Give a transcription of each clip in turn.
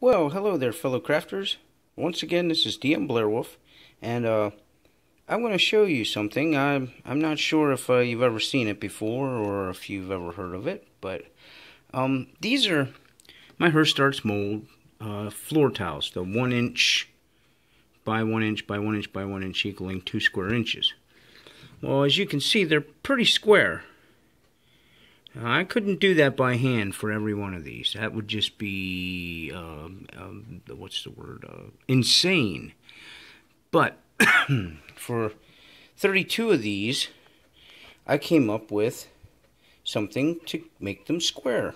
Well, hello there, fellow crafters. Once again, this is DM Blairwolf, and I'm going to show you something. I'm not sure if you've ever seen it before or if you've ever heard of it, but these are my Hirst mold floor tiles, the 1 inch by 1 inch by 1 inch by 1 inch equaling 2 square inches. Well, as you can see, they're pretty square. I couldn't do that by hand for every one of these. That would just be, what's the word, insane. But for 32 of these, I came up with something to make them square.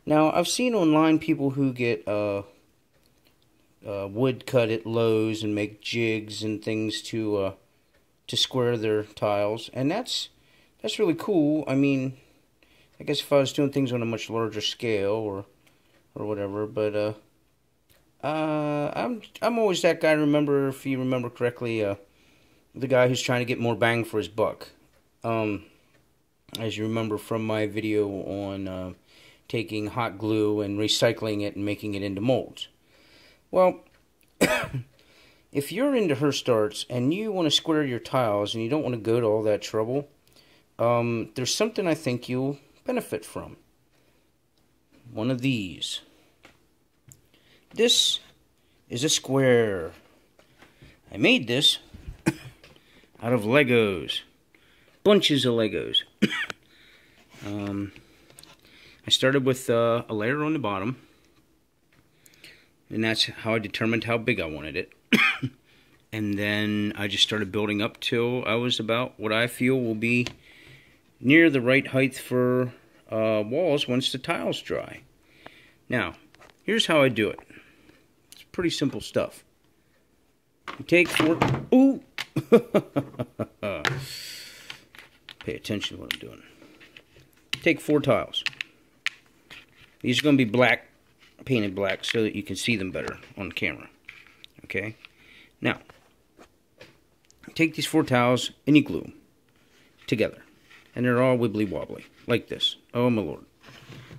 Now, I've seen online people who get wood cut at Lowe's and make jigs and things to square their tiles, and that's really cool. I mean, I guess if I was doing things on a much larger scale or whatever, but I'm always that guy. Remember, if you remember correctly, the guy who's trying to get more bang for his buck. As you remember from my video on taking hot glue and recycling it and making it into molds. Well, if you're into Hirst and you want to square your tiles and you don't want to go to all that trouble, there's something I think you'll benefit from. One of these. This is a square. I made this out of Legos. Bunches of Legos. I started with a layer on the bottom, and that's how I determined how big I wanted it. And then I just started building up till I was about what I feel will be near the right height for walls once the tiles dry. Now, here's how I do it. It's pretty simple stuff. You take 4... Ooh! Pay attention to what I'm doing. Take 4 tiles. These are going to be black, painted black, so that you can see them better on camera. Okay? Now, take these 4 tiles and you glue them together. And they're all wibbly wobbly, like this. Oh my lord.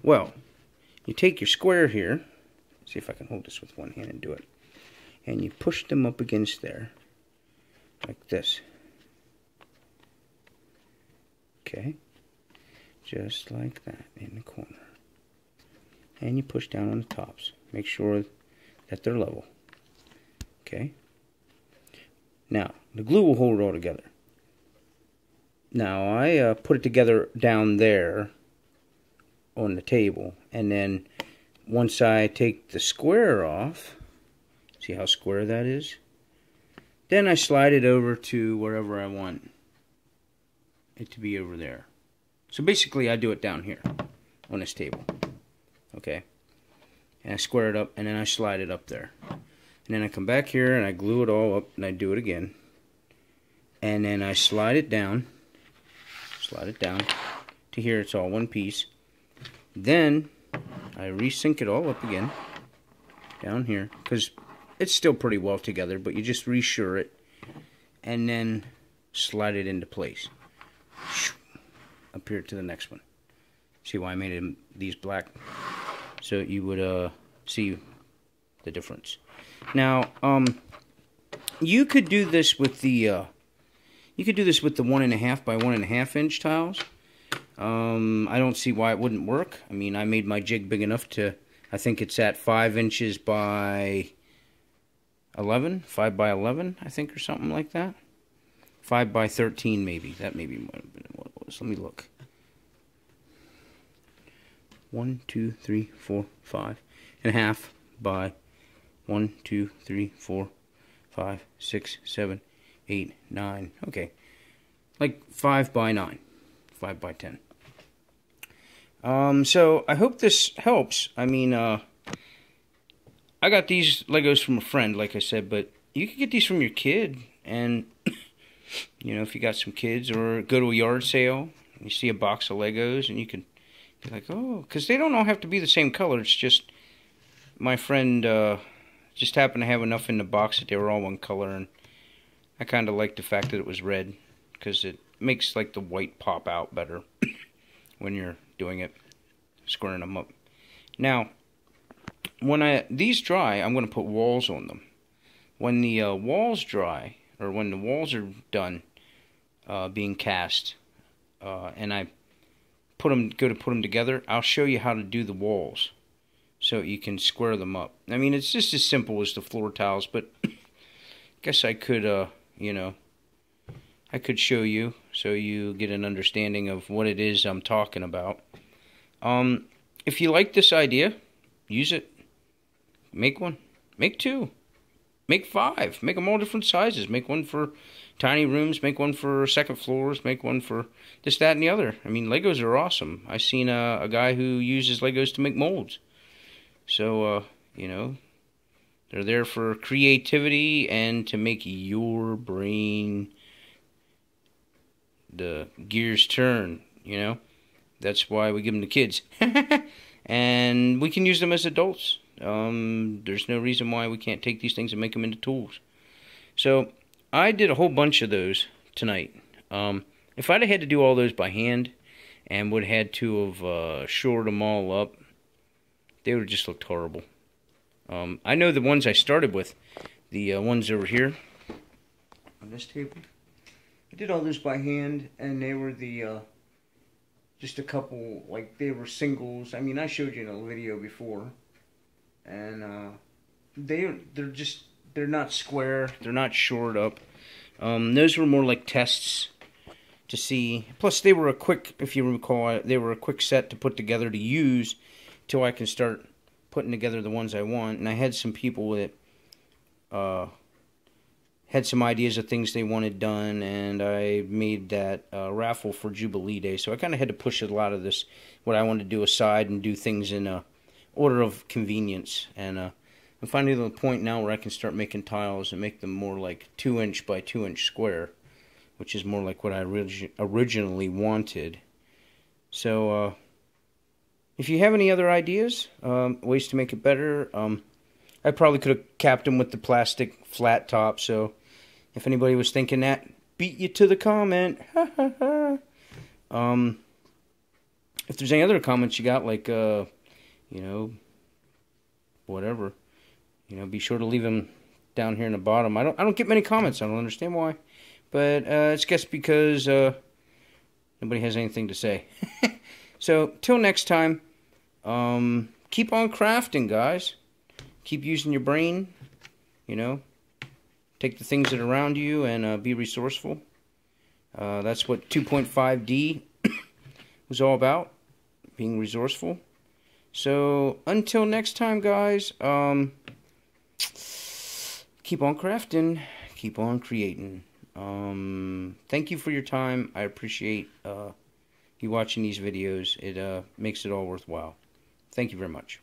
Well, you take your square here. See if I can hold this with one hand and do it. And you push them up against there, like this. Okay? Just like that, in the corner. And you push down on the tops. Make sure that they're level. Okay? Now, the glue will hold it all together. Now, I put it together down there on the table, and then once I take the square off, see how square that is? Then I slide it over to wherever I want it to be over there. So basically, I do it down here on this table, okay? And I square it up, and then I slide it up there. And then I come back here, and I glue it all up, and I do it again. And then I slide it down to here. It's all one piece. Then I resync it all up again down here, because it's still pretty well together, but you just resure it and then slide it into place up here to the next one. See why I made these black, so you would see the difference. Now you could do this with the 1.5 by 1.5 inch tiles. I don't see why it wouldn't work. I mean, I made my jig big enough to, I think it's at 5 inches by 11, 5 by 11, I think, or something like that. 5 by 13, maybe. That maybe might have been what it was. Let me look. 1, 2, 3, 4, 5.5 by 1, 2, 3, 4, 5, 6, 7, 8, 9. Okay. Like 5 by 9. 5 by 10. So I hope this helps. I mean, I got these Legos from a friend, like I said, but you could get these from your kid, and you know, if you got some kids, or go to a yard sale and you see a box of Legos, and you can be like, oh, because they don't all have to be the same color. It's just my friend just happened to have enough in the box that they were all one color, and I kind of like the fact that it was red, because it makes like the white pop out better when you're doing it, squaring them up. Now, when these dry, I'm going to put walls on them. When the walls dry, or when the walls are done being cast, and I go to put them together, I'll show you how to do the walls so you can square them up. I mean, it's just as simple as the floor tiles, but I guess I could, you know, I could show you so you get an understanding of what it is I'm talking about. If you like this idea, use it. Make one. Make two. Make 5. Make them all different sizes. Make one for tiny rooms. Make one for second floors. Make one for this, that, and the other. I mean, Legos are awesome. I've seen a guy who uses Legos to make molds. So, you know, they're there for creativity and to make your brain, the gears turn, you know. That's why we give them to kids. And we can use them as adults. There's no reason why we can't take these things and make them into tools. So I did a whole bunch of those tonight. If I'd have had to do all those by hand and would have had to have shored them all up, they would have just looked horrible. I know the ones I started with, the ones over here on this table, I did all those by hand, and they were the just a couple, like, they were singles. I mean, I showed you in a video before. And they're not square, they're not shored up. Those were more like tests to see. Plus, they were a quick, if you recall, they were a quick set to put together to use till I can start putting together the ones I want. And I had some people that had some ideas of things they wanted done, and I made that raffle for Jubilee Day. So I kind of had to push a lot of this, what I wanted to do, aside and do things in order of convenience. And I'm finally to the point now where I can start making tiles and make them more like 2-inch by 2-inch square, which is more like what I originally wanted. So if you have any other ideas, ways to make it better, I probably could have capped them with the plastic flat top. So if anybody was thinking that, beat you to the comment. If there's any other comments you got, like you know, whatever, you know, be sure to leave them down here in the bottom. I don't get many comments. I don't understand why, but it's just because nobody has anything to say. So till next time, keep on crafting, guys. Keep using your brain. You know, take the things that are around you and be resourceful. That's what 2.5D was all about, being resourceful. So, until next time, guys, keep on crafting, keep on creating. Thank you for your time. I appreciate you watching these videos. It makes it all worthwhile. Thank you very much.